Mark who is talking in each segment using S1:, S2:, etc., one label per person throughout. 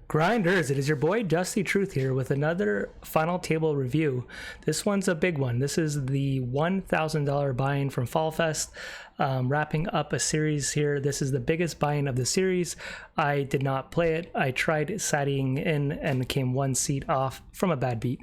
S1: Grinders, it is your boy Dusty Truth here with another final table review. This one's a big one. This is the $1,000 buy-in from Fall Fest, wrapping up a series here. This is the biggest buy-in of the series. I did not play it. I tried satting in and came one seat off from a bad beat.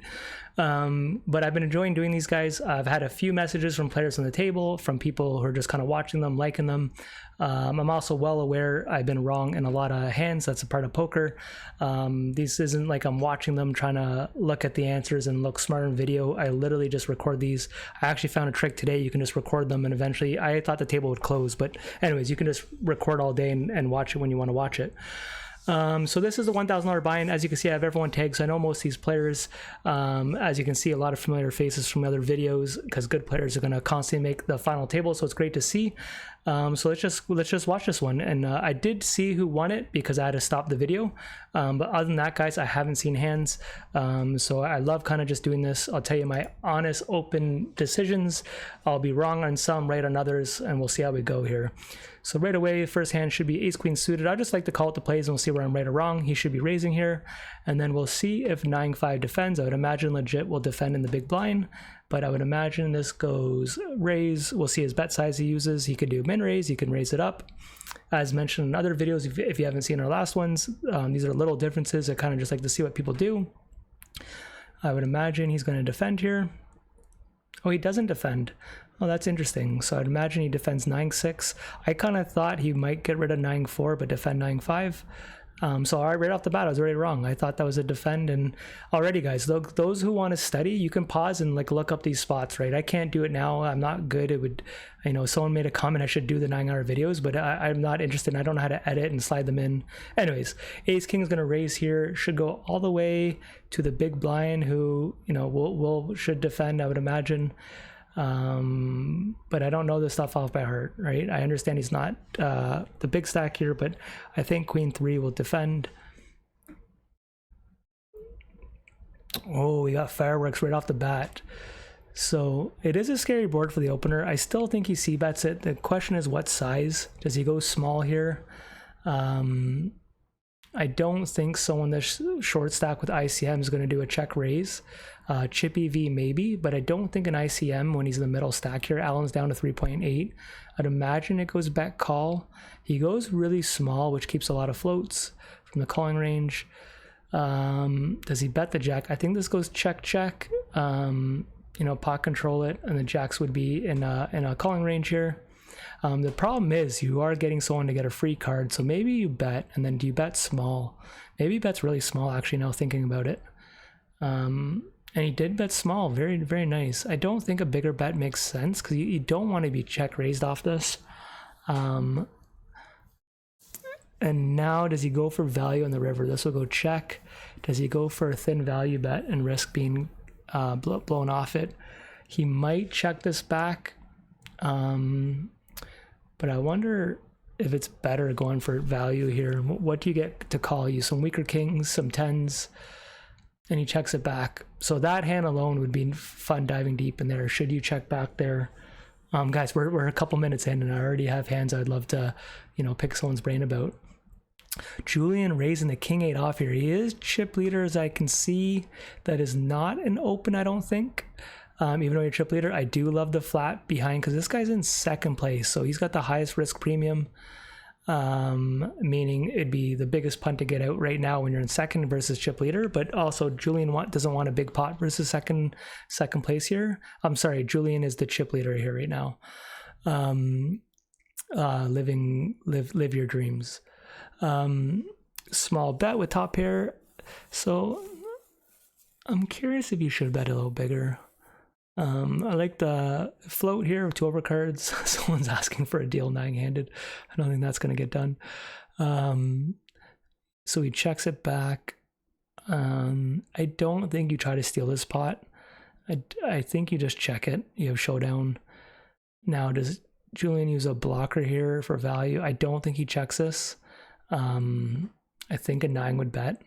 S1: But I've been enjoying doing these guys. I've had a few messages from players on the table, from people who are just kind of watching them, liking them. I'm also well aware I've been wrong in a lot of hands. That's a part of poker. This isn't like I'm watching them trying to look at the answers and look smart in video. I literally just record these. I actually found a trick today. You can just record them, and eventually I thought the table would close, but anyways, you can just record all day and watch it when you want to watch it. So this is a $1,000 buy-in. As you can see, I have everyone tagged, so I know most of these players. As you can see, a lot of familiar faces from other videos, because good players are going to constantly make the final table, so it's great to see. So let's just watch this one. And I did see who won it because I had to stop the video. But other than that, guys, I haven't seen hands. So I love kind of just doing this. I'll tell you my honest, open decisions. I'll be wrong on some, right on others, and we'll see how we go here. So right away, first hand should be ace-queen suited. I just like to call it the plays, and we'll see where I'm right or wrong. He should be raising here, and then we'll see if 9-5 defends. I would imagine legit will defend in the big blind, but I would imagine this goes raise. We'll see his bet size he uses. He could do min raise. He can raise it up. As mentioned in other videos, if you haven't seen our last ones, these are little differences. I kind of just like to see what people do. I would imagine he's going to defend here. Oh, he doesn't defend. Oh, that's interesting. So I'd imagine he defends 9-6. I kind of thought he might get rid of 9-4, but defend 9-5. So right off the bat, I was already wrong. I thought that was a defend. And already, guys, those who want to study, you can pause and like look up these spots, right? I can't do it now. I'm not good. It would, I know someone made a comment I should do the 9-hour videos, but I'm not interested. I don't know how to edit and slide them in. Anyways, ace king is going to raise here. Should go all the way to the big blind, who, you know, should defend, I would imagine. But I don't know this stuff off by heart, right? I understand he's not the big stack here, but I think queen 3 will defend. Oh, we got fireworks right off the bat. So it is a scary board for the opener. I still think he c-bets it. The question is what size. Does he go small here? I don't think someone that's short stack with ICM is going to do a check raise. Chippy V maybe, but I don't think an ICM when he's in the middle stack here. Allen's down to 3.8. I'd imagine it goes bet call. He goes really small, which keeps a lot of floats from the calling range. Does he bet the jack? I think this goes check check. You know, pot control it, and the jacks would be in a calling range here. The problem is you are getting someone to get a free card, so maybe you bet, and then do you bet small? Maybe he bets really small, actually, now thinking about it. And he did bet small, very, very nice. I don't think a bigger bet makes sense, because you don't want to be check raised off this. And now does he go for value on the river? This will go check. Does he go for a thin value bet and risk being blown off it? He might check this back. But I wonder if it's better going for value here. What do you get to call? You some weaker kings, some tens, and he checks it back. So that hand alone would be fun diving deep in there. Should you check back there? Guys, we're a couple minutes in, and I already have hands I'd love to, you know, pick someone's brain about. Julian raising the king 8 off here. He is chip leader, as I can see. That is not an open, I don't think. Even though you're chip leader, I do love the flat behind, because this guy's in second place, so he's got the highest risk premium, meaning it'd be the biggest punt to get out right now when you're in second versus chip leader. But also Julian doesn't want a big pot versus second place here. I'm sorry, Julian is the chip leader here right now. Live your dreams. Small bet with top pair, so I'm curious if you should bet a little bigger. I like the float here with 2 overcards. Someone's asking for a deal 9-handed. I don't think that's going to get done. So he checks it back. I don't think you try to steal this pot. I think you just check it. You have showdown. Now, does Julian use a blocker here for value? I don't think he checks this. I think a 9 would bet.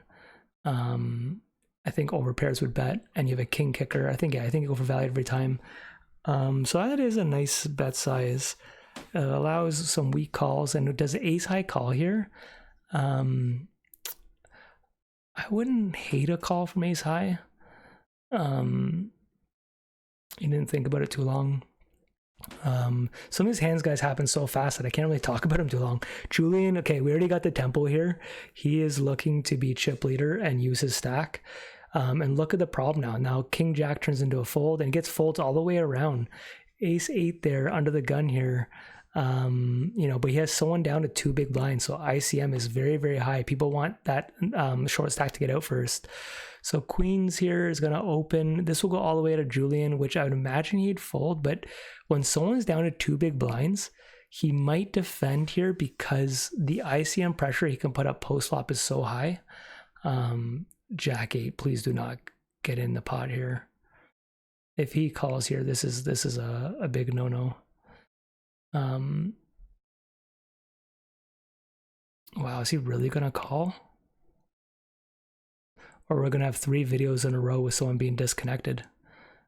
S1: I think overpairs would bet, and you have a king kicker. I think you go for value every time. So that is a nice bet size. It allows some weak calls, and does ace high call here? I wouldn't hate a call from ace high. You didn't think about it too long. Some of these hands, guys, happen so fast that I can't really talk about him too long. Julian, okay, we already got the tempo here. He is looking to be chip leader and use his stack. And look at the problem now. Now King Jack turns into a fold and gets folds all the way around. Ace 8 there under the gun here. You know, but he has someone down to 2 big blinds, so ICM is very, very high. People want that short stack to get out first. So queens here is going to open. This will go all the way to Julian, which I would imagine he'd fold, but when someone's down to 2 big blinds, he might defend here because the ICM pressure he can put up post flop is so high. Jack 8, please do not get in the pot here. If he calls here, this is a big no-no. Wow, is he really gonna call? Or we're gonna have 3 videos in a row with someone being disconnected.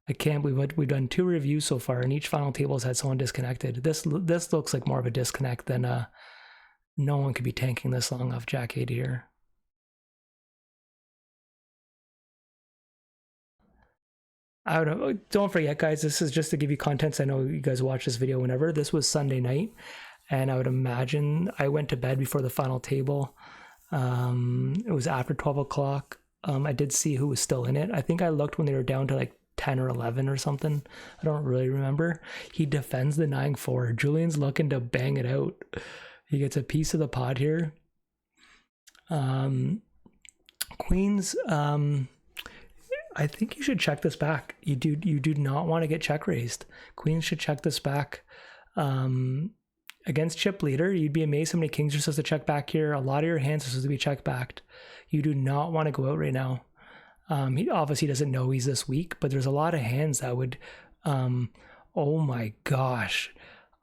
S1: I can't believe we've done 2 reviews so far, and each final table has had someone disconnected. This looks like more of a disconnect than no one could be tanking this long off Jack 8 here. Don't forget, guys, this is just to give you context. I know you guys watch this video whenever. This was Sunday night, and I would imagine I went to bed before the final table. It was after 12 o'clock. I did see who was still in it. I think I looked when they were down to like 10 or 11 or something. I don't really remember. He defends the 9-4. Julian's looking to bang it out. He gets a piece of the pot here. Queens, I think you should check this back. You do not want to get check raised. Queens should check this back. Against chip leader, you'd be amazed how many kings you're supposed to check back here. A lot of your hands are supposed to be check backed. You do not want to go out right now. He obviously doesn't know he's this weak, but there's a lot of hands that would, oh my gosh.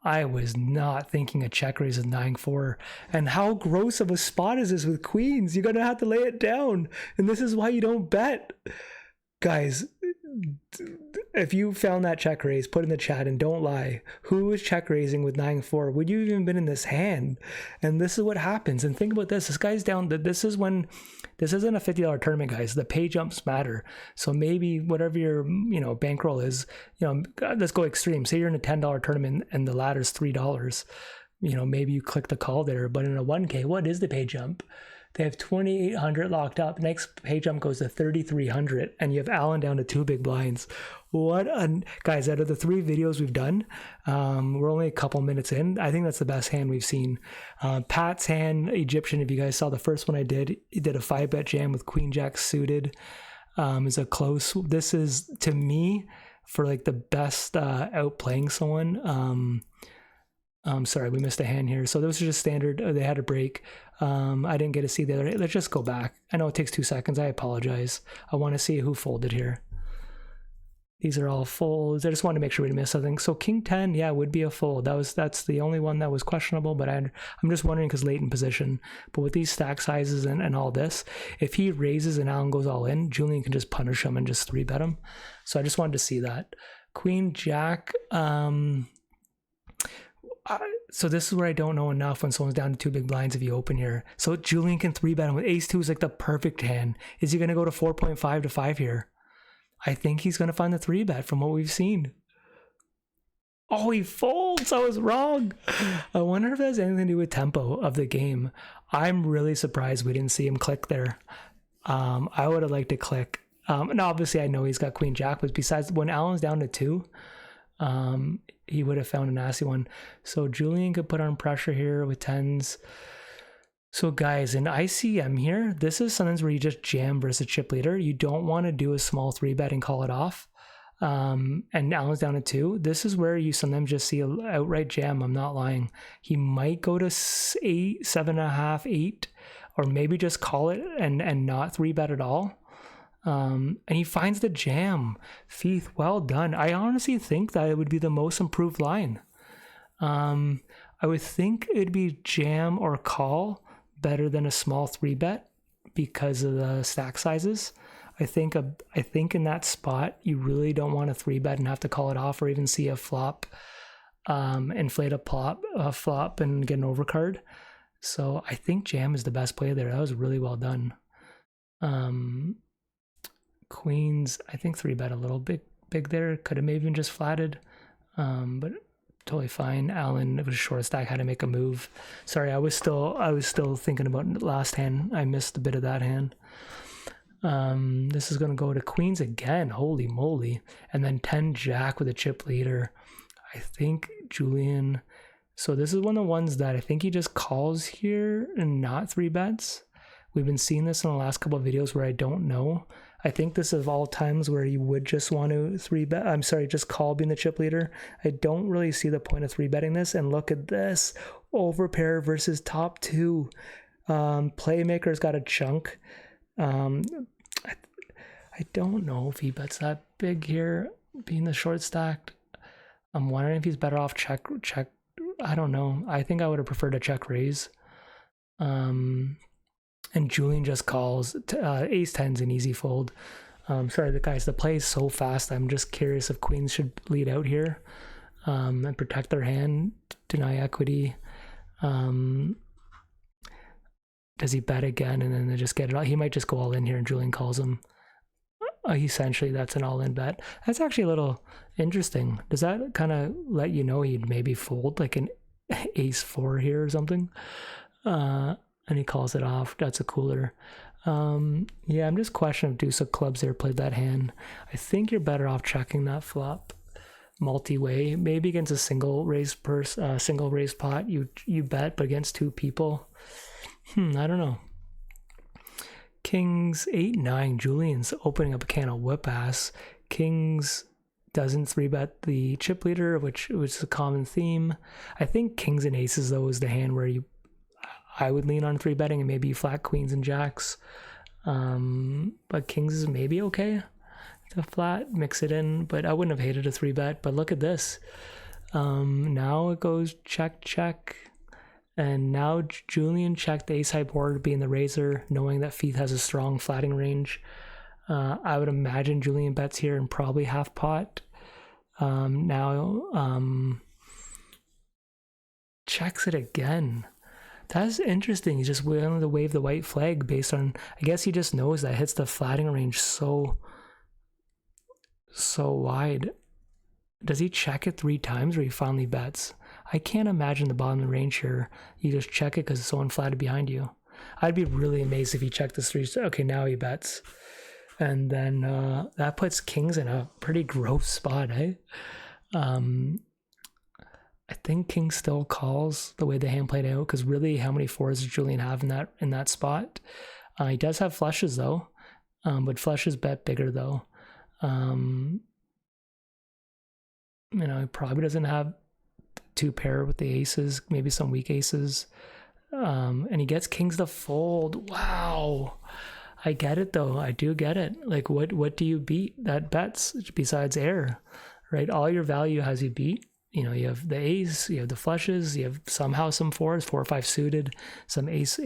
S1: I was not thinking a check raise is 9-4. And how gross of a spot is this with queens? You're going to have to lay it down. And this is why you don't bet. Guys, if you found that check raise, put in the chat and don't lie. Who is check raising with 9-4? Would you even been in this hand? And this is what happens. And think about this. This guy's down. This isn't a $50 tournament, guys. The pay jumps matter. So maybe whatever your bankroll is, let's go extreme. Say you're in a $10 tournament and the ladder's $3. Maybe you click the call there. But in a 1K, what is the pay jump? They have 2,800 locked up. Next pay jump goes to 3,300, and you have Allen down to 2 big blinds. Guys, out of the 3 videos we've done, we're only a couple minutes in. I think that's the best hand we've seen. Pat's hand, Egyptian, if you guys saw the first one I did, he did a 5-bet jam with Queen Jack suited. Is a close. This is, to me, for like the best outplaying someone. Sorry, we missed a hand here. So those are just standard. They had a break. I didn't get to see the other. Let's just go back. I know it takes 2 seconds. I apologize. I want to see who folded here. These are all folds. I just wanted to make sure we didn't miss something. So King 10, yeah, would be a fold. That's the only one that was questionable, but I'm just wondering because late in position. But with these stack sizes and all this, if he raises and Allen goes all in, Julian can just punish him and just 3-bet him. So I just wanted to see that. Queen Jack, so this is where I don't know enough when someone's down to 2 big blinds if you open here. So Julian can 3-bet him with ace 2 is like the perfect hand. Is he going to go to 4.5 to 5 here? I think he's going to find the 3-bet from what we've seen. Oh, he folds. I was wrong. I wonder if that has anything to do with tempo of the game. I'm really surprised we didn't see him click there. I would have liked to click. And obviously I know he's got Queen Jack, but besides when Allen's down to 2, he would have found a nasty one. So Julian could put on pressure here with 10s. So guys, in ICM here, this is sometimes where you just jam versus chip leader. You don't want to do a small 3-bet and call it off. And Allen's down to 2. This is where you sometimes just see an outright jam. I'm not lying. He might go to 8, 7.5, 8, or maybe just call it and not 3-bet at all. And he finds the jam. Feith, well done. I honestly think that it would be the most improved line. I would think it'd be jam or call better than a small 3-bet because of the stack sizes. I think in that spot you really don't want to 3-bet and have to call it off, or even see a flop, inflate a flop and get an overcard. So I think jam is the best play there. That was really well done. Queens, I think 3-bet a little bit big there. Could have maybe even just flatted, but totally fine. Allen, it was a short stack, had to make a move. Sorry, I was still thinking about last hand. I missed a bit of that hand. This is gonna go to Queens again. Holy moly! And then 10 Jack with a chip leader. I think Julian. So this is one of the ones that I think he just calls here and not 3-bets. We've been seeing this in the last couple of videos where I don't know. I think this is of all times where you would just want to 3-bet. I'm sorry, just call being the chip leader. I don't really see the point of 3-betting this. And look at this. Overpair versus top 2. Playmaker's got a chunk. I don't know if he bets that big here, being the short stacked. I'm wondering if he's better off check. I don't know. I think I would have preferred a check raise. And Julian just calls. Ace 10's an easy fold. Sorry, the play is so fast. I'm just curious if Queens should lead out here and protect their hand, deny equity. Does he bet again and then they just get it all? He might just go all in here and Julian calls him. Essentially, that's an all-in bet. That's actually a little interesting. Does that kind of let you know he'd maybe fold like an ace 4 here or something? And he calls it off. That's a cooler. Yeah, I'm just questioning if deuce of clubs there played that hand. I think you're better off checking that flop multi-way. Maybe against a single raised pot, you bet, but against 2 people, I don't know. Kings 8-9. Julian's opening up a can of whip ass. Kings doesn't 3-bet the chip leader, which is a common theme. I think kings and aces though is the hand where I would lean on 3-betting, and maybe flat queens and jacks. But kings is maybe okay to flat, mix it in, but I wouldn't have hated a 3-bet. But look at this. Now it goes check. And now Julian checked the ace-high board being the raiser, knowing that Feith has a strong flatting range. I would imagine Julian bets here and probably half pot. Now checks it again. That's interesting. He's just willing to wave the white flag based on, I guess he just knows that hits the flatting range so wide. Does he check it 3 times or he finally bets? I can't imagine the bottom of the range here. You just check it because it's so unflatted behind you. I'd be really amazed if he checked this 3. Okay, now he bets. And then that puts kings in a pretty gross spot, eh? I think king still calls the way the hand played out, because really how many 4s does Julian have in that spot? He does have flushes though, but flushes bet bigger though. He probably doesn't have 2 pair with the aces, maybe some weak aces. And he gets kings to fold. Wow. I get it though. I do get it. Like what do you beat that bets besides air, right? All your value has you beat. You have the ace, you have the flushes, you have somehow some 4s, 4 or 5 suited, some ace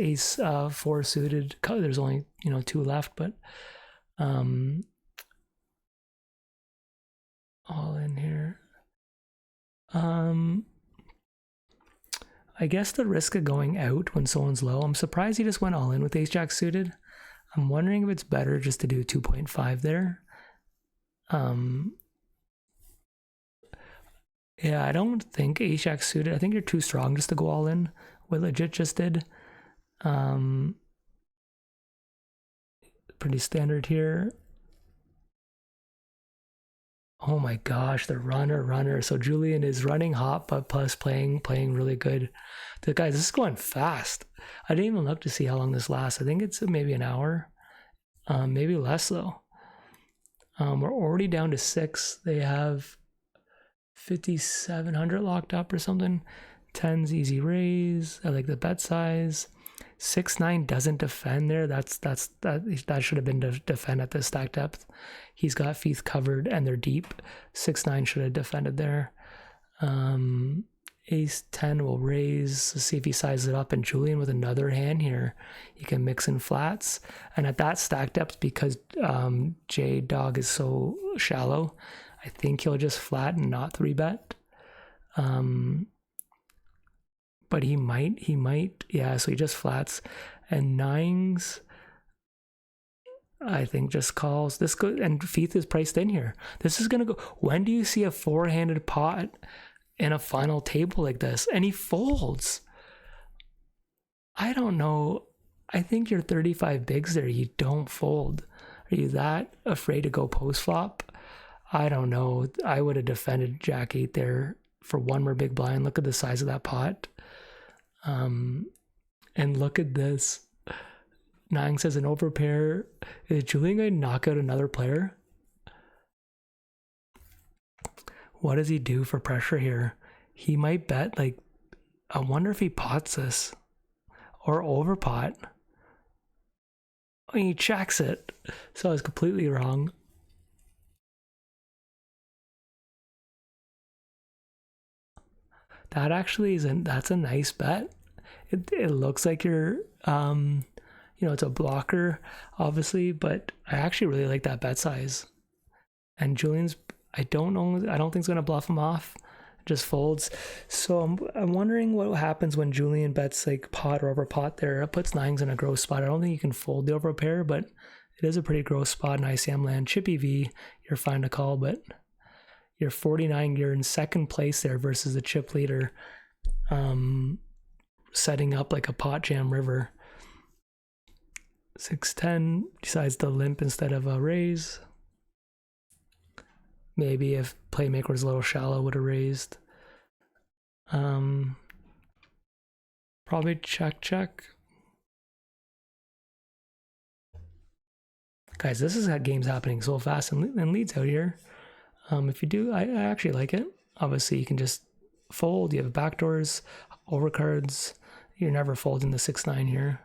S1: 4 suited. There's only 2 left, but all in here. I guess the risk of going out when someone's low. I'm surprised he just went all in with ace jack suited. I'm wondering if it's better just to do 2.5 there. Yeah, I don't think ace jack suited. I think you're too strong just to go all in. What legit just did. Pretty standard here. Oh my gosh, the runner. So Julian is running hot, but plus playing really good. Guys, this is going fast. I didn't even look to see how long this lasts. I think it's maybe an hour, maybe less though. We're already down to 6. They have 5,700 locked up or something. 10's easy raise. I like the bet size. 6-9 doesn't defend there. That should have been to defend at this stack depth. He's got Feith covered and they're deep. 6-9 should have defended there. Ace 10 will raise. Let's see if he sizes it up. And Julian with another hand here. He can mix in flats. And at that stack depth, because J Dog is so shallow, I think he'll just flat and not 3-bet. But he might, yeah, so he just flats. And 9s, I think just calls. This go and Feith is priced in here. This is gonna go. When do you see a four-handed pot in a final table like this? And he folds. I don't know. I think you're 35 bigs there. You don't fold. Are you that afraid to go post flop? I don't know. I would have defended Jack 8 there for one more big blind. Look at the size of that pot. And look at this. Nang says an overpair. Is Julian going to knock out another player? What does he do for pressure here? He might bet, like, I wonder if he pots this. Or overpot. Oh, he checks it. So I was completely wrong. That actually isn't, that's a nice bet. It looks like you're, it's a blocker, obviously, but I actually really like that bet size. And Julian's, I don't think he's going to bluff him off. Just folds. So I'm wondering what happens when Julian bets like pot or over pot there. It puts nines in a gross spot. I don't think you can fold the over pair, but it is a pretty gross spot in ICM land. Chippy V, you're fine to call, but you're 49, you're in second place there versus the chip leader, setting up like a pot jam river. 6-10 decides to limp instead of a raise. Maybe if playmaker was a little shallow, would have raised. Probably check. Guys, this is how games happening so fast and leads out here. If you do, I actually like it. Obviously, you can just fold. You have backdoors, overcards. You're never folding the 6-9 here.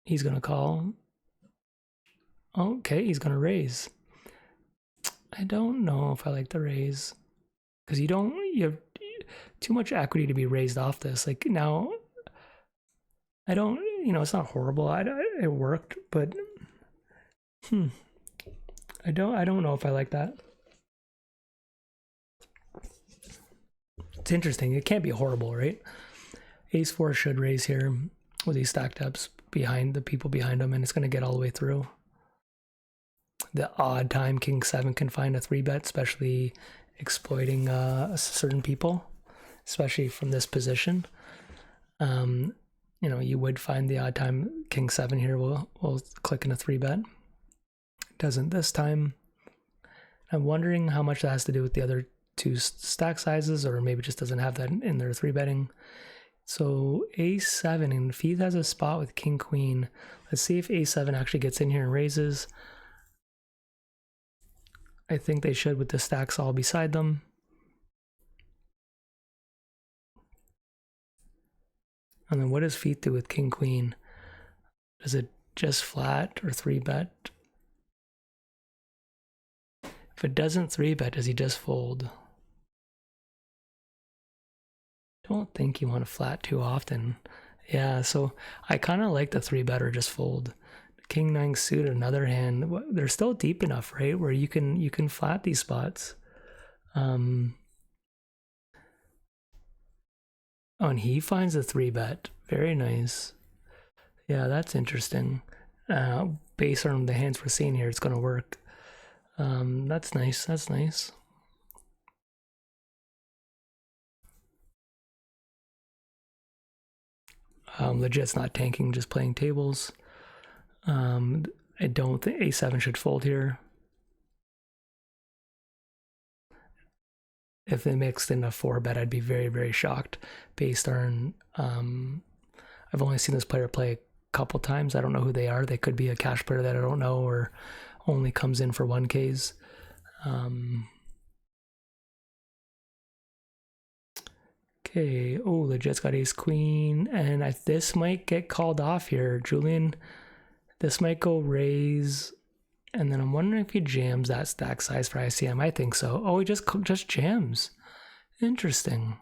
S1: He's going to call. Okay, he's going to raise. I don't know if I like the raise because you have too much equity to be raised off this. Like now, I don't, it's not horrible. It worked, but I don't know if I like that. It's interesting. It can't be horrible, right? Ace 4 should raise here with these stacked ups behind the people behind him, and it's going to get all the way through. The odd time King 7 can find a 3-bet, especially exploiting certain people, especially from this position. You would find the odd time King 7 here will click in a 3-bet. Doesn't this time. I'm wondering how much that has to do with the other two stack sizes, or maybe just doesn't have that in their 3-betting. So A7, and Feith has a spot with King Queen. Let's see if A7 actually gets in here and raises. I think they should with the stacks all beside them. And then what does Feith do with King Queen? Does it just flat or 3-bet? If it doesn't 3-bet, does he just fold? Don't think you want to flat too often. Yeah, so I kind of like the 3-bet or just fold. King 9 suit, another hand, they're still deep enough, right, where you can flat these spots. Oh, and he finds a 3-bet. Very nice. Yeah, that's interesting. Based on the hands we're seeing here, it's going to work. That's nice. That's nice. Legit's not tanking, just playing tables. I don't think A7 should fold here. If they mixed in a 4-bet, I'd be very, very shocked based on, I've only seen this player play a couple times. I don't know who they are. They could be a cash player that I don't know, or only comes in for 1Ks. Okay, oh, Legit's got ace queen, and this might get called off here. Julian, this might go raise, and then I'm wondering if he jams that stack size for ICM. I think so. Oh, he just jams. Interesting.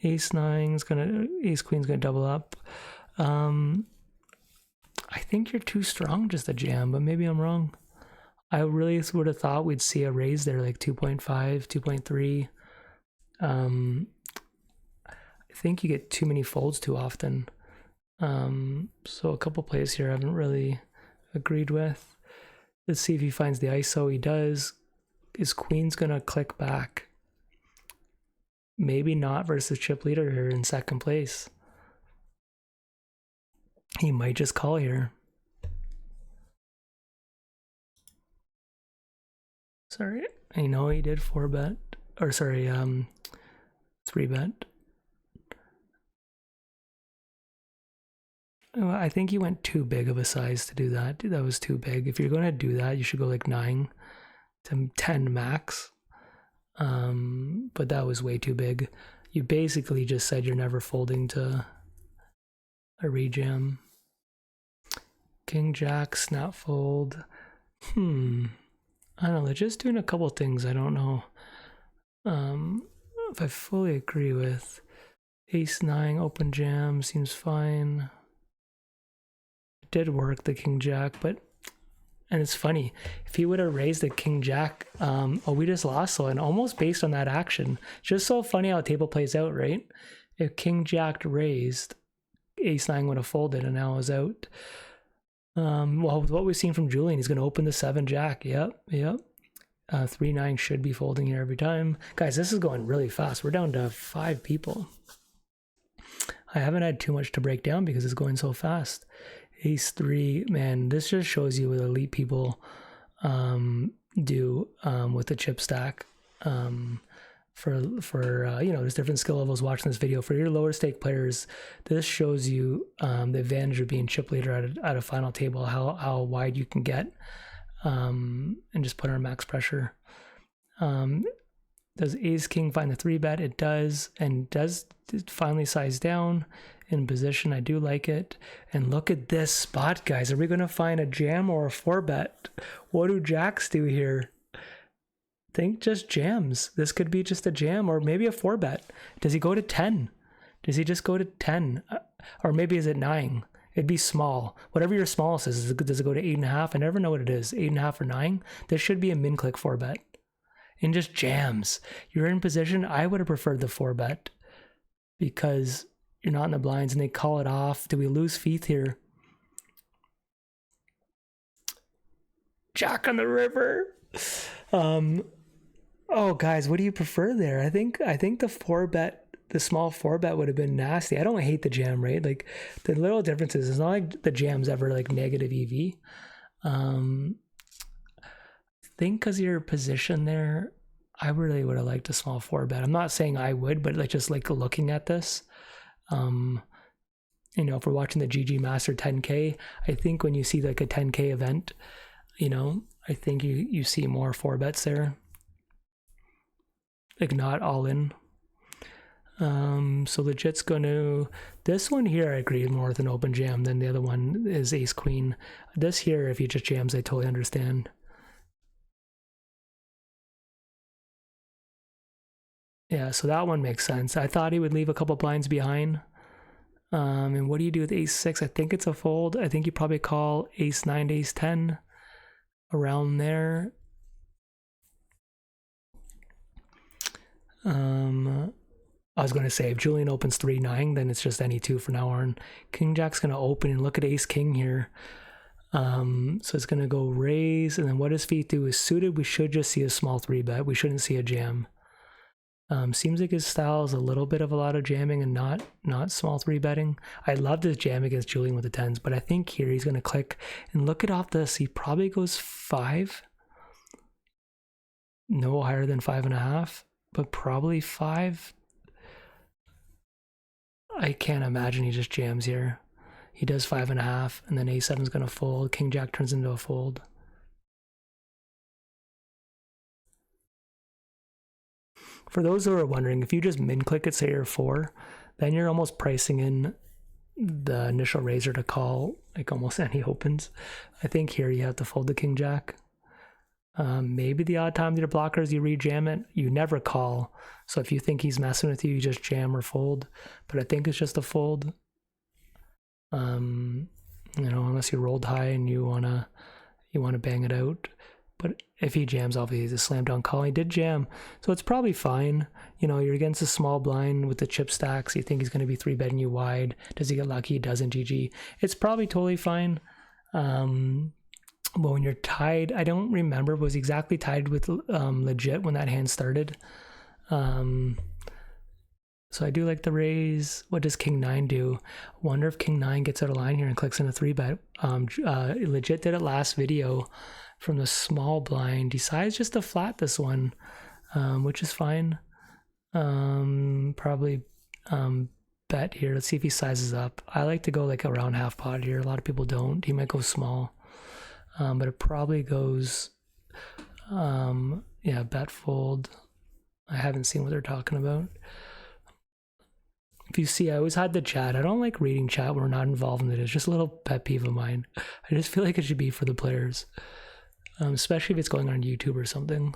S1: Ace queen's gonna double up. I think you're too strong just to jam, but maybe I'm wrong. I really would have thought we'd see a raise there, like 2.5, 2.3. I think you get too many folds too often. So a couple plays here I haven't really agreed with. Let's see if he finds the ISO. He does. His queen's gonna click back. Maybe not versus chip leader here in second place. He might just call here. Sorry, I know he did 4-bet, or sorry, 3-bet. I think he went too big of a size to do that. That was too big. If you're going to do that, you should go like 9 to 10 max. But that was way too big. You basically just said you're never folding to a rejam. King Jack, snap fold. I don't know. They're just doing a couple things I don't know if I fully agree with. Ace 9, open jam, seems fine. Did work the King Jack, but and it's funny, if he would have raised the King Jack, we just lost. So, and almost based on that action, just so funny how a table plays out, right? If King Jack raised, Ace 9 would have folded and now is out. Well, with what we've seen from Julian, he's going to open the 7 Jack. Yep. 3-9 should be folding here every time. Guys, this is going really fast. We're down to 5 people. I haven't had too much to break down because it's going so fast. Ace 3, man, this just shows you what elite people do with the chip stack. There's different skill levels watching this video. For your lower stake players, this shows you the advantage of being chip leader at a final table, how wide you can get, and just put on max pressure. Does Ace King find the 3-bet? It does, and does finally size down in position. I do like it. And look at this spot, guys. Are we going to find a jam or a 4-bet? What do jacks do here? Think just jams. This could be just a jam or maybe a 4-bet. Does he go to 10? Does he just go to 10? Or maybe is it 9? It'd be small. Whatever your smallest is, does it go to 8.5? I never know what it is. 8.5 or 9? This should be a min click 4-bet. And just jams. You're in position. I would have preferred the 4-bet because you're not in the blinds and they call it off. Do we lose feet here? Jack on the river. Oh, guys, what do you prefer there? I think the 4-bet, the small 4-bet would have been nasty. I don't hate the jam, right? Like the little differences. It's not like the jam's ever like negative EV. Think because your position there, I really would have liked a small 4-bet. I'm not saying I would, but like just like looking at this, if we're watching the GG Master 10K, I think when you see like a 10K event, I think you see more 4-bets there, like not all in. So legit's going to, this one here I agree more with an open jam than the other one is Ace Queen. This here, if he just jams, I totally understand. Yeah, so that one makes sense. I thought he would leave a couple blinds behind. And what do you do with Ace 6? I think it's a fold. I think you probably call Ace 9 to Ace 10 around there. I was going to say, if Julian opens 3-9, then it's just any 2 for now on. King Jack's going to open, and look at Ace King here. So it's going to go raise, and then what does feet do? Is suited, we should just see a small 3-bet. We shouldn't see a jam. Seems like his style is a little bit of a lot of jamming and not small 3-betting. I love this jam against Julian with the 10s, but I think here he's going to click and look at off this. He probably goes 5. No higher than 5.5, but probably 5. I can't imagine he just jams here. He does 5.5, and then A7 is going to fold. King Jack turns into a fold. For those who are wondering, if you just min click it, say you're 4, then you're almost pricing in the initial raiser to call like almost any opens. I think here you have to fold the King Jack. Maybe the odd time your blockers, you rejam it. You never call. So if you think he's messing with you, you just jam or fold. But I think it's just a fold. Unless you rolled high and you wanna bang it out. But if he jams, obviously he's a slam dunk call. He did jam, so it's probably fine. You're against a small blind with the chip stacks. You think he's going to be 3-betting you wide. Does he get lucky? He doesn't. GG. It's probably totally fine. But when you're tied, I don't remember, was he exactly tied with legit when that hand started? So I do like the raise. What does King 9 do? Wonder if King 9 gets out of line here and clicks in a 3-bet. Legit did it last video from the small blind. Decides just to flat this one, which is fine. Probably bet here. Let's see if he sizes up. I like to go like around half pot here. A lot of people don't. He might go small. But it probably goes, yeah, bet fold. I haven't seen what they're talking about. If you see, I always had the chat. I don't like reading chat when we're not involved in it. It's just a little pet peeve of mine. I just feel like it should be for the players, especially if it's going on YouTube or something.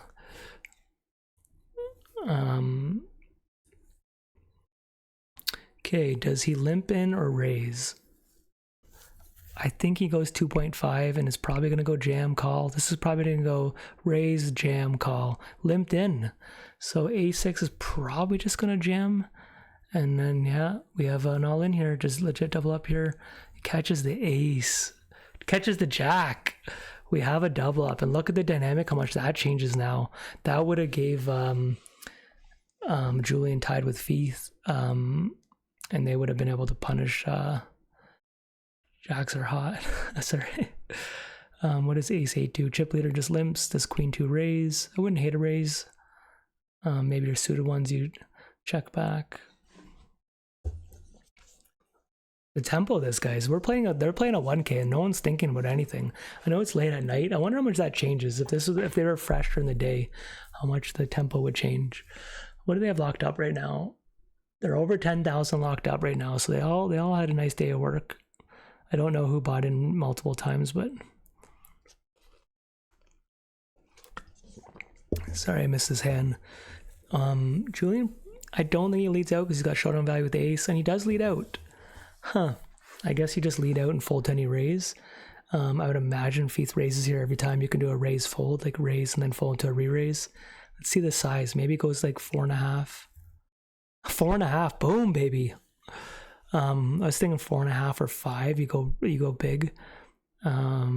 S1: Okay, does he limp in or raise? I think he goes 2.5 and is probably going to go jam call. This is probably going to go raise, jam, call. Limped in. So A6 is probably just going to jam. And then, yeah, we have an all in here. Just legit double up here. He catches the ace. Catches the jack. We have a double up. And look at the dynamic, how much that changes now. That would have gave Julian tied with Feith. And they would have been able to punish... Jacks are hot. Sorry. What does ace 8 do? Chip leader just limps. Does queen 2 raise? I wouldn't hate a raise. Maybe your suited ones you check back. The tempo of this, guys. They're playing a 1K and no one's thinking about anything. I know it's late at night. I wonder how much that changes. If they were fresh during the day, how much the tempo would change. What do they have locked up right now? They're over 10,000 locked up right now. So they all had a nice day of work. I don't know who bought in multiple times, but sorry, I missed his hand. Julian, I don't think he leads out because he's got showdown value with the ace, and he does lead out. I guess he just lead out and fold to any raise. I would imagine Feith raises here every time. You can do a raise fold, like raise and then fold to a re-raise. Let's see the size. Maybe it goes like 4.5. 4.5. Boom, baby. I was thinking 4.5 or 5. You go big. I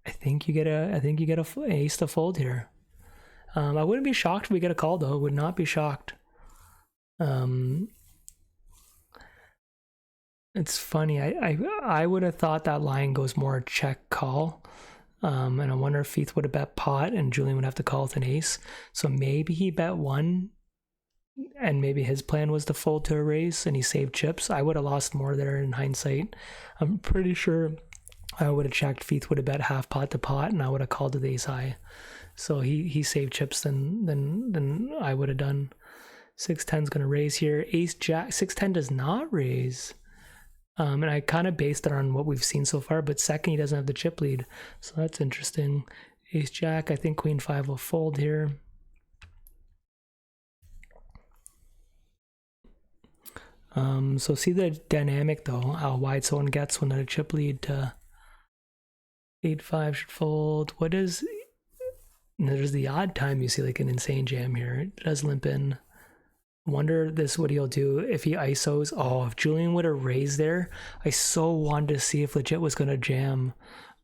S1: think you get a ace to fold here. I wouldn't be shocked if we get a call though. Would not be shocked. It's funny. I would have thought that line goes more check call. And I wonder if Feith would have bet pot and Julian would have to call with an ace. So maybe he bet 1. And maybe his plan was to fold to a raise and he saved chips. I would have lost more there in hindsight. I'm pretty sure I would have checked. Feith would have bet half pot to pot and I would have called to the ace high. So he saved chips than I would have done. 6-10 is going to raise here. Ace jack. 6-10 does not raise. And I kind of based it on what we've seen so far, but second he doesn't have the chip lead. So that's interesting. Ace jack. I think queen 5 will fold here. So see the dynamic though, how wide someone gets when a chip lead to 8-5 should fold. What is, there's the odd time you see like an insane jam here. It does limp in. Wonder what he'll do if he ISOs. Oh, if Julian would have raised there, I so wanted to see if legit was gonna jam.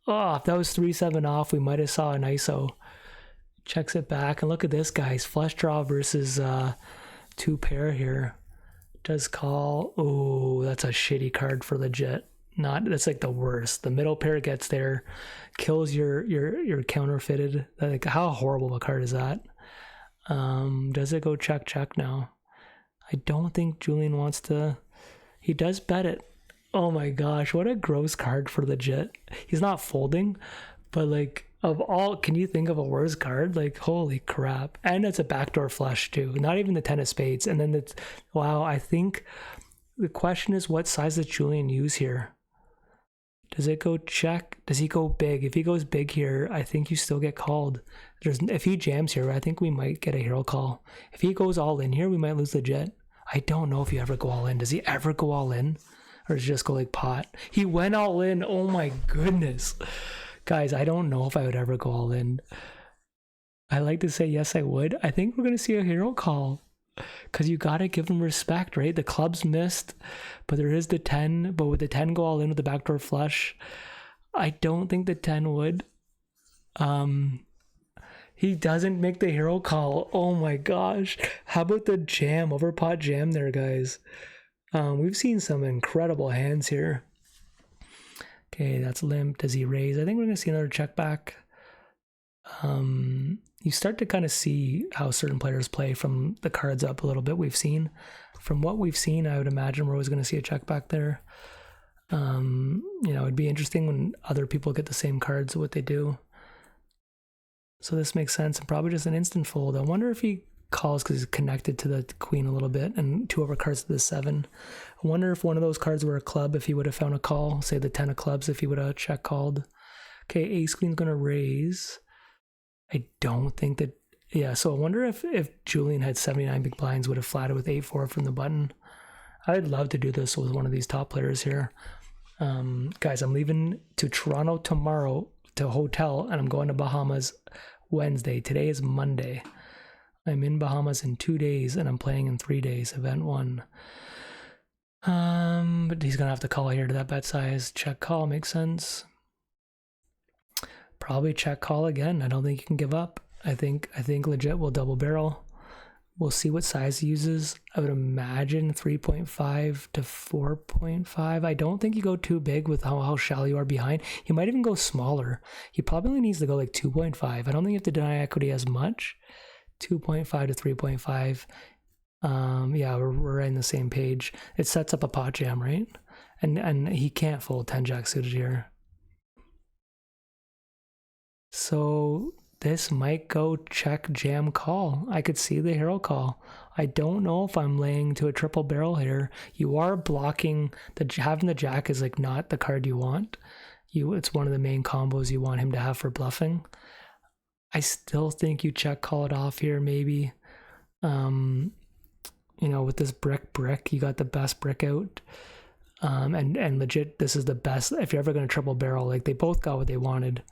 S1: Oh, if that was 3-7 off, we might have saw an ISO. Checks it back and look at this, guys. Flush draw versus 2 pair here. Does call. Oh, that's a shitty card for legit. That's like the worst. The middle pair gets there, kills your counterfeited. Like how horrible a card is that? Does it go check now? I don't think Julian wants to. He does bet it. Oh my gosh, what a gross card for legit. He's not folding, but like of all, can you think of a worse card? Like holy crap. And it's a backdoor flush too, not even the 10 of spades. And then it's, wow, I think the question is what size does Julian use here? Does it go check? Does he go big? If he goes big here, I think you still get called. If he jams here, I think we might get a hero call. If he goes all in here, we might lose legit. I don't know if you ever go all in. Does he ever go all in? Or does he just go like pot? He went all in. Oh my goodness. Guys, I don't know if I would ever go all in. I like to say yes, I would. I think we're going to see a hero call. Because you got to give him respect, right? The club's missed, but there is the 10. But would the 10 go all in with the backdoor flush? I don't think the 10 would. He doesn't make the hero call. Oh my gosh. How about the jam, overpot jam there, guys? We've seen some incredible hands here. Okay, that's limp. Does he raise? I think we're going to see another check back. You start to kind of see how certain players play from the cards up a little bit we've seen. From what we've seen, I would imagine we're always going to see a check back there. It'd be interesting when other people get the same cards, what they do. So this makes sense, and probably just an instant fold. I wonder if he calls because he's connected to the queen a little bit, and 2 over cards to the 7. I wonder if one of those cards were a club, if he would have found a call, say the 10 of clubs, if he would have check called. Okay, ace queen's going to raise. I don't think that, yeah, so I wonder if Julian had 79 big blinds, would have flatted with 8-4 from the button. I'd love to do this with one of these top players here. Guys, I'm leaving to Toronto tomorrow to a hotel, and I'm going to Bahamas Wednesday. Today is Monday. I'm in Bahamas in 2 days, and I'm playing in 3 days, event 1. But he's gonna have to call here to that bet size. Check call makes sense. Probably check call again. I don't think you can give up. I think legit will double barrel. We'll see what size he uses. I would imagine 3.5 to 4.5. I don't think you go too big with how shallow you are behind. He might even go smaller. He probably needs to go like 2.5. I don't think you have to deny equity as much. 2.5 to 3.5. Yeah, we're right on the same page. It sets up a pot jam, right? And he can't fold 10 jack suited here. So this might go check jam call. I could see the hero call. I don't know if I'm laying to a triple barrel here. You are blocking having the jack is like not the card you want. It's one of the main combos you want him to have for bluffing. I still think you check call it off here maybe. With this brick, you got the best brick out. And legit, this is the best if you're ever going to triple barrel. Like they both got what they wanted.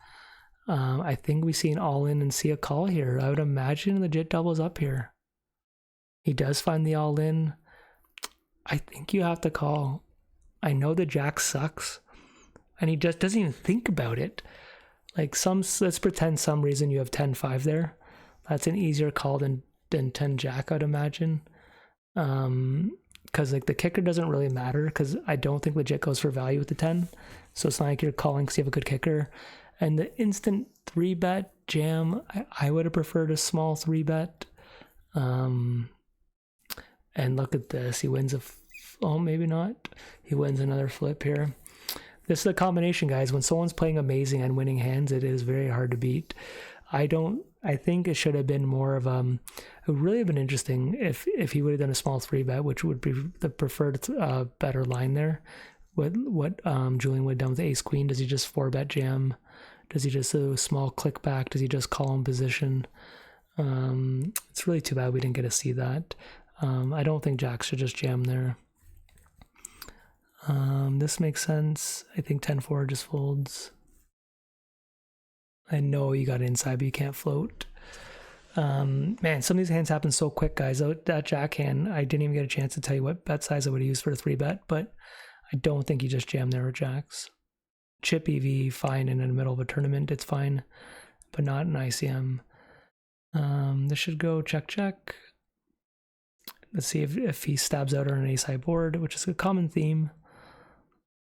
S1: I think we see an all-in and see a call here. I would imagine legit doubles up here. He does find the all-in. I think you have to call. I know the jack sucks, and he just doesn't even think about it. Like let's pretend some reason you have 10-5 there. That's an easier call than 10 jack, I'd imagine. Because like the kicker doesn't really matter, because I don't think legit goes for value with the 10. So it's not like you're calling because you have a good kicker. And the instant 3-bet jam, I would have preferred a small 3-bet. And look at this. He wins maybe not. He wins another flip here. This is a combination, guys. When someone's playing amazing and winning hands, it is very hard to beat. I think it should have been more of it would really have been interesting if he would have done a small 3-bet, which would be the preferred better line there. What Julian would have done with ace queen. Does he just 4-bet jam? Does he just do a small click back? Does he just call in position? It's really too bad we didn't get to see that. I don't think jack should just jam there. This makes sense. I think 10-4 just folds. I know you got inside, but you can't float. Man, some of these hands happen so quick, guys. That jack hand, I didn't even get a chance to tell you what bet size I would have used for a 3-bet, but I don't think you just jam there with jacks. Chip EV, fine, and in the middle of a tournament, it's fine, but not an ICM. This should go check. Let's see if he stabs out on an ace high board, which is a common theme.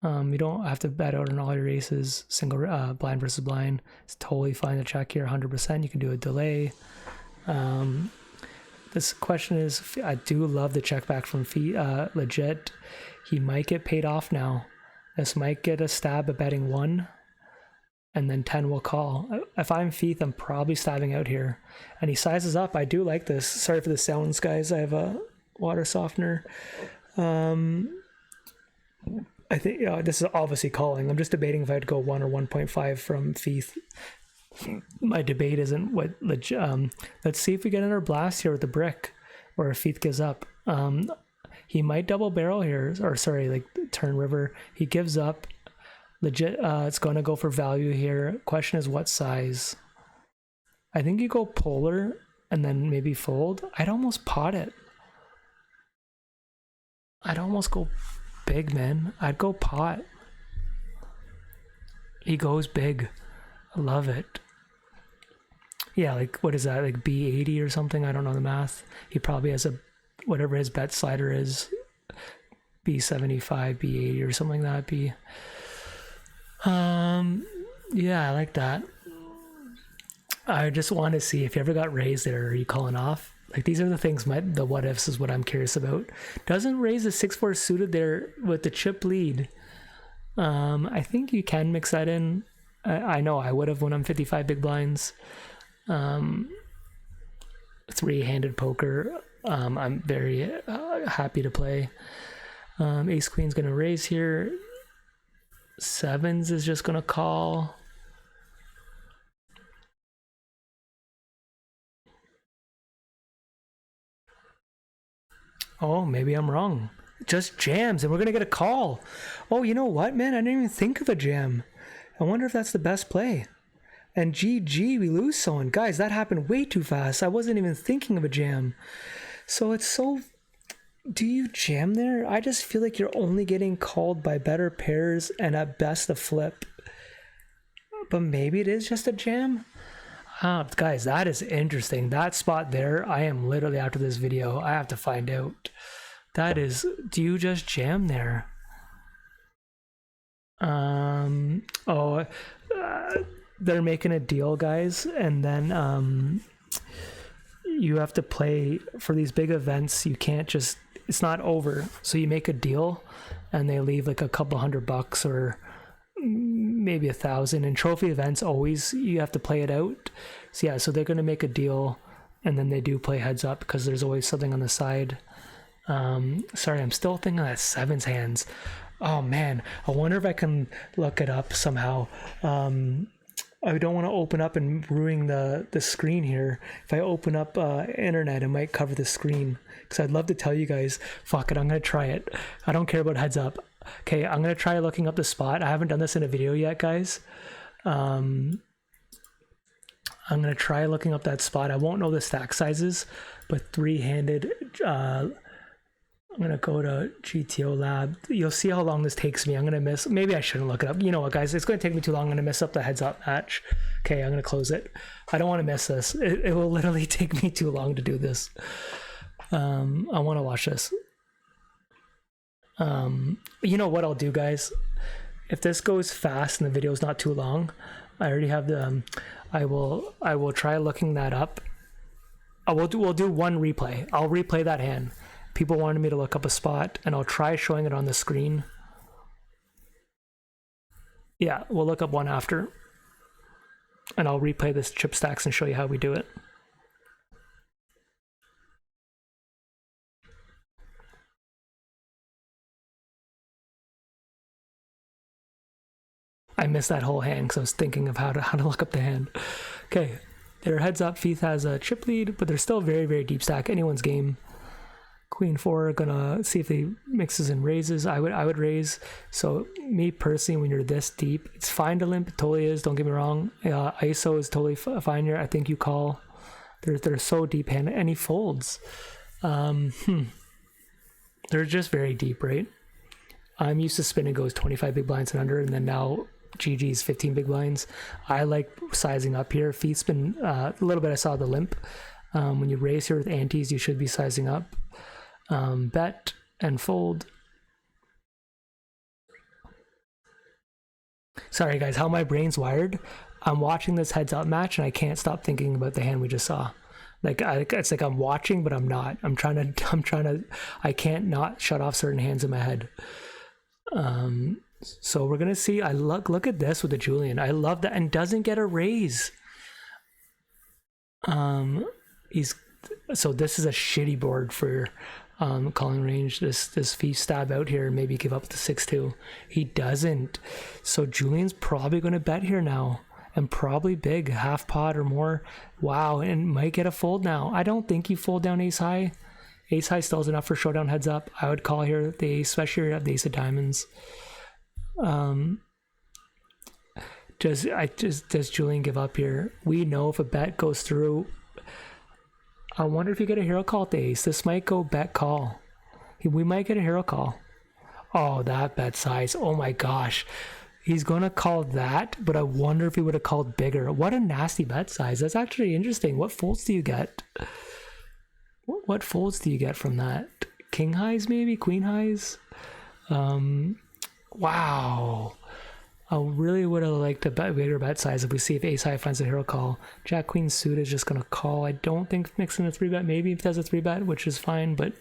S1: You don't have to bet out on all your aces, single blind versus blind. It's totally fine to check here, 100%. You can do a delay. This question is, I do love the check back from legit. He might get paid off now. This might get a stab at betting 1, and then 10 will call. If I'm Feith, I'm probably stabbing out here. And he sizes up. I do like this. Sorry for the sounds, guys. I have a water softener. I think this is obviously calling. I'm just debating if I'd go 1 or 1.5 from Feith. My debate isn't what legit. Let's see if we get another blast here with the brick, or if Feith gives up. He might double barrel here, or sorry, like turn river. He gives up. Legit, it's going to go for value here. Question is what size? I think you go polar and then maybe fold. I'd almost pot it. I'd almost go big, man. I'd go pot. He goes big. I love it. Yeah, like what is that? Like B80 or something? I don't know the math. He probably has a whatever his bet slider is, B75, B80 or something like that. Yeah, I like that. I just want to see if you ever got raised there. Are you calling off? Like these are the things. The what ifs is what I'm curious about. Doesn't raise the 6-4 suited there with the chip lead. I think you can mix that in. I know I would have when I'm 55 big blinds. Three-handed poker. I'm very happy to play. Ace Queen's gonna raise here. Sevens is just gonna call. Oh, maybe I'm wrong. Just jams and we're gonna get a call. Oh, you know what, man? I didn't even think of a jam. I wonder if that's the best play. And GG, we lose someone. Guys, that happened way too fast. I wasn't even thinking of a jam. So it's so... Do you jam there? I just feel like you're only getting called by better pairs and at best a flip. But maybe it is just a jam? Guys, that is interesting. That spot there, I am literally after this video. I have to find out. That is... Do you just jam there? They're making a deal, guys, and then you have to play for these big events. You can't just, it's not over, so you make a deal and they leave like a couple $100 or maybe 1,000. In trophy events, always you have to play it out. So yeah, so they're going to make a deal and then they do play heads up because there's always something on the side. Sorry, I'm still thinking of that sevens hands. Oh man, I wonder if I can look it up somehow. I don't want to open up and ruin the screen here. If I open up internet, it might cover the screen. Because I'd love to tell you guys, fuck it, I'm going to try it. I don't care about heads up. Okay, I'm going to try looking up the spot. I haven't done this in a video yet, guys. I'm going to try looking up that spot. I won't know the stack sizes, but three-handed... I'm going to go to GTO Lab. You'll see how long this takes me. I'm going to miss... Maybe I shouldn't look it up. You know what, guys? It's going to take me too long. I'm going to mess up the heads-up match. Okay, I'm going to close it. I don't want to miss this. It will literally take me too long to do this. I want to watch this. You know what I'll do, guys? If this goes fast and the video is not too long, I already have the... I will try looking that up. We'll do one replay. I'll replay that hand. People wanted me to look up a spot, and I'll try showing it on the screen. Yeah, we'll look up one after. And I'll replay this chip stacks and show you how we do it. I missed that whole hand because I was thinking of how to look up the hand. Okay, their heads up. Feith has a chip lead, but they're still very, very deep stack. Anyone's game. Queen 4, gonna see if he mixes and raises. I would raise. So me personally, when you're this deep, it's fine to limp. It totally is. Don't get me wrong. ISO is totally fine here. I think you call. They're so deep handed, and he folds. They're just very deep, right? I'm used to spinning goes 25 big blinds and under, and then now GG's 15 big blinds. I like sizing up here. Feith's been a little bit. I saw the limp. When you raise here with antes, you should be sizing up. Bet and fold. Sorry guys, how my brain's wired. I'm watching this heads up match and I can't stop thinking about the hand we just saw. Like it's like I'm watching, but I'm not. I'm trying to. I can't not shut off certain hands in my head. So we're gonna see. I look at this with the Julian. I love that, and doesn't get a raise. So this is a shitty board for calling range. This Feith stab out here, maybe give up the 6-2. He doesn't. So Julian's probably going to bet here now, and probably big, half pot or more. Wow, and might get a fold now. I don't think you fold down ace high. Ace high still is enough for showdown heads up. I would call here the ace, especially at the ace of diamonds. Does Julian give up here? We know if a bet goes through. I wonder if you get a hero call at the ace. This might go bet call. We might get a hero call. Oh, that bet size. Oh my gosh. He's going to call that, but I wonder if he would have called bigger. What a nasty bet size. That's actually interesting. What folds do you get? What folds do you get from that? King highs, maybe? Queen highs? Wow. I really would have liked a bigger bet size if we see if ace high finds a hero call. Jack queen suited is just going to call. I don't think mixing a 3-bet. Maybe if it has a 3-bet, which is fine, but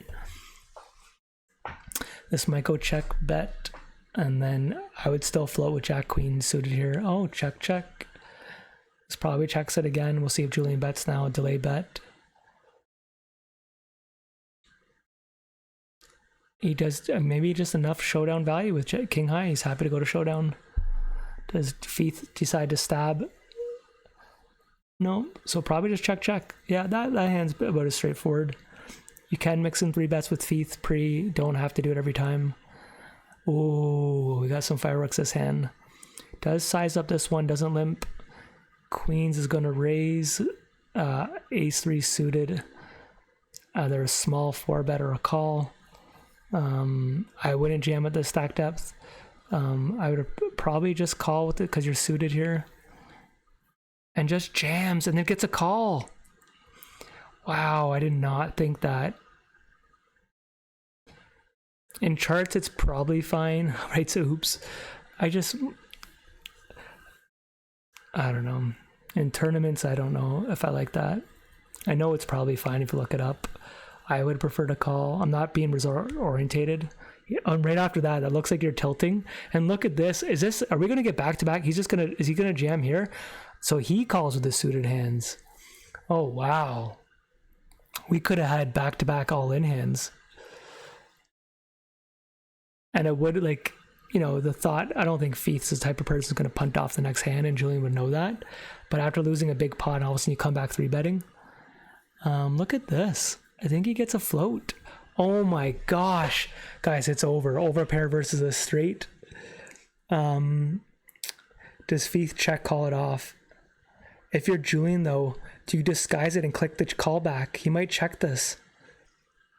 S1: this might go check bet. And then I would still float with Jack queen suited here. Oh, check, check. This probably checks it again. We'll see if Julian bets now. Delay bet. He does maybe just enough showdown value with king high. He's happy to go to showdown. Does Feith decide to stab? No. So probably just check, check. Yeah, that hand's about as straightforward. You can mix in 3-bets with Feith pre. Don't have to do it every time. Oh, we got some fireworks this hand. Does size up this one, doesn't limp. Queens is going to raise. Ace-3 suited. Either a small 4-bet or a call. I wouldn't jam at the stack depth. I would probably just call with it because you're suited here. And just jams and then gets a call. Wow, I did not think that. In charts, it's probably fine. Right, so oops. I don't know. In tournaments, I don't know if I like that. I know it's probably fine if you look it up. I would prefer to call. I'm not being resort orientated. Right after that, that looks like you're tilting. And look at this. Are we going to get back to back? Is he going to jam here? So he calls with the suited hands. Oh, wow. We could have had back to back all in hands. And it would, like, you know, the thought, I don't think Feith's the type of person who's going to punt off the next hand, and Julian would know that. But after losing a big pot, and all of a sudden you come back 3-betting. Look at this. I think he gets a float. Oh my gosh. Guys, it's over. Overpair versus a straight. Does Feith check call it off? If you're Julian, though, do you disguise it and click the callback? He might check this.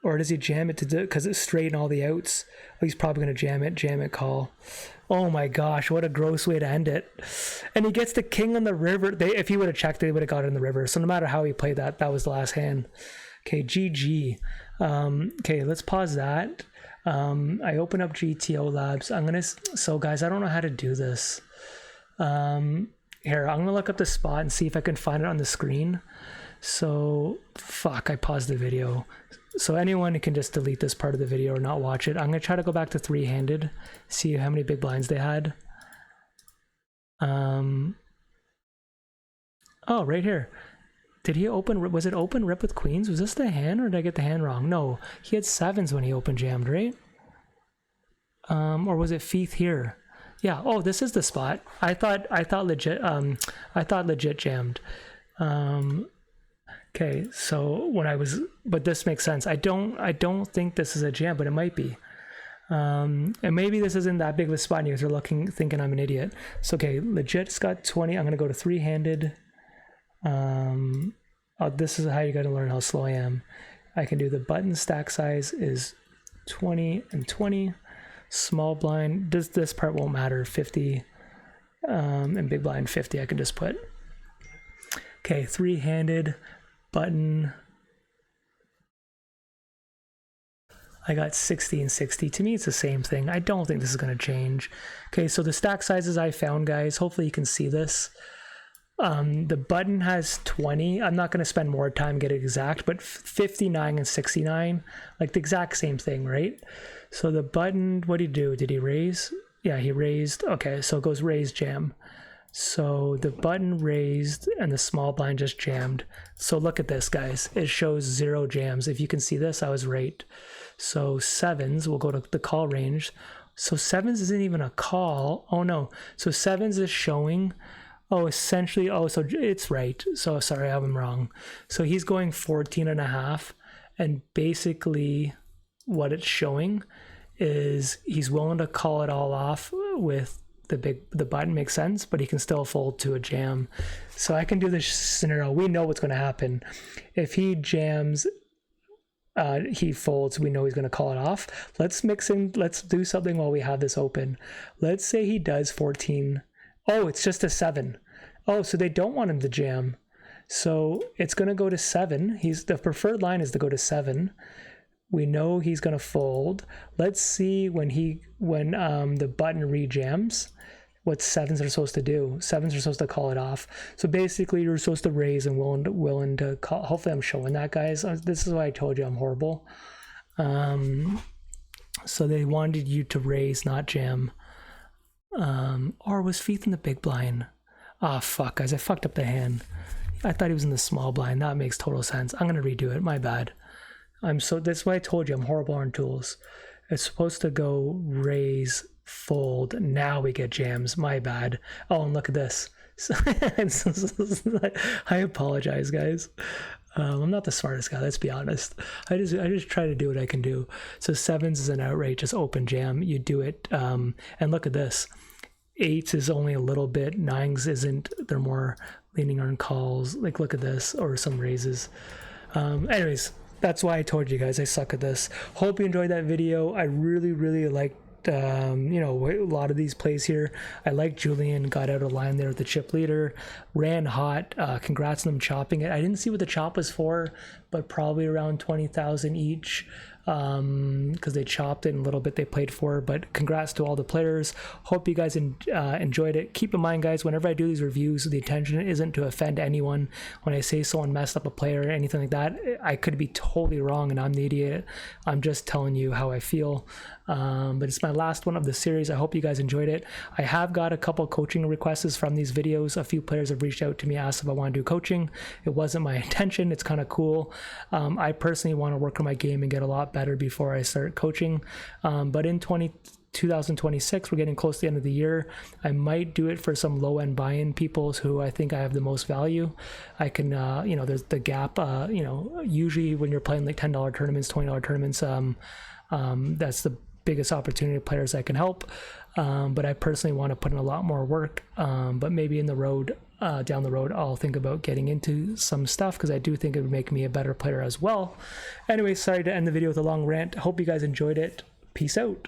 S1: Or does he jam it to do because it's straight and all the outs? Oh, he's probably going to jam it, call. Oh my gosh, what a gross way to end it. And he gets the king on the river. If he would have checked, they would have got it in the river. So no matter how he played that, that was the last hand. Okay, GG. Okay, let's pause that. I open up GTO Labs. So guys, I don't know how to do this. Here, I'm going to look up the spot and see if I can find it on the screen. So, fuck, I paused the video. So anyone can just delete this part of the video or not watch it. I'm going to try to go back to 3-handed, see how many big blinds they had. Oh, right here. Did he open, was it open rip with queens? Was this the hand or did I get the hand wrong? No, he had 7s when he open jammed, right? Or was it Feith here? Yeah, oh, this is the spot. I thought legit jammed. Okay, so but this makes sense. I don't think this is a jam, but it might be. And maybe this isn't that big of a spot and you're thinking I'm an idiot. So okay, legit's got 20. I'm gonna go to 3-handed. This is how you gotta learn how slow I am. I can do the button stack size is 20 and 20. Small blind, this part won't matter, 50. And big blind 50, I can just put. Okay, 3-handed. Button. I got 60 and 60. To me, it's the same thing. I don't think this is going to change. Okay, so the stack sizes I found, guys, hopefully you can see this. The button has 20. I'm not going to spend more time getting exact, but 59 and 69, like the exact same thing, right? So the button, what did he do? Did he raise? Yeah, he raised. Okay, so it goes raise, jam. So the button raised and the small blind just jammed. So look at this, guys. It shows 0 jams. If you can see this, I was right. So 7s, we'll go to the call range. So 7s isn't even a call. Oh no. So 7s is showing, essentially, so it's right. So sorry, I'm wrong. So he's going 14.5. And basically what it's showing is he's willing to call it all off with the button. Makes sense, but he can still fold to a jam. So I can do this scenario. We know what's going to happen. If he jams he folds, we know he's going to call it off. Let's do something while we have this open. Let's say he does 14. Oh, it's just a 7. Oh, so they don't want him to jam. So it's going to go to 7. The preferred line is to go to 7. We know he's going to fold. Let's see when the button rejams, what 7s are supposed to do. 7s are supposed to call it off. So basically you're supposed to raise and willing to call. Hopefully I'm showing that, guys. This is why I told you I'm horrible. So they wanted you to raise, not jam. Or was Feith in the big blind? Ah, fuck, guys, I fucked up the hand. I thought he was in the small blind. That makes total sense. I'm gonna redo it. My bad. That's why I told you I'm horrible on tools. It's supposed to go raise, fold. Now we get jams. My bad. Oh, and look at this. I apologize, guys. I'm not the smartest guy. Let's be honest. I just try to do what I can do. So 7s is an outright, just open jam. You do it. And look at this. 8s is only a little bit. 9s isn't. They're more leaning on calls. Like, look at this, or some raises. Anyways, that's why I told you guys I suck at this. Hope you enjoyed that video. I really liked a lot of these plays here. I like Julian, got out of line there with the chip leader, ran hot. Congrats on them chopping it. I didn't see what the chop was for, but probably around 20,000 each, because they chopped it in a little bit they played for. But congrats to all the players. Hope you guys enjoyed it. Keep in mind, guys, whenever I do these reviews, the intention isn't to offend anyone. When I say someone messed up a player or anything like that, I could be totally wrong and I'm the idiot. I'm just telling you how I feel. But it's my last one of the series. I hope you guys enjoyed it. I have got a couple coaching requests from these videos. A few players have reached out to me, asked if I want to do coaching. It wasn't my intention. It's kind of cool. I personally want to work on my game and get a lot better before I start coaching. But in 2026, we're getting close to the end of the year. I might do it for some low-end buy-in people who I think I have the most value. I can, there's the gap, usually when you're playing like $10 tournaments, $20 tournaments, that's the biggest opportunity of players I can help. But I personally want to put in a lot more work. But maybe down the road, I'll think about getting into some stuff, because I do think it would make me a better player as well. Anyway, sorry to end the video with a long rant. Hope you guys enjoyed it. Peace out.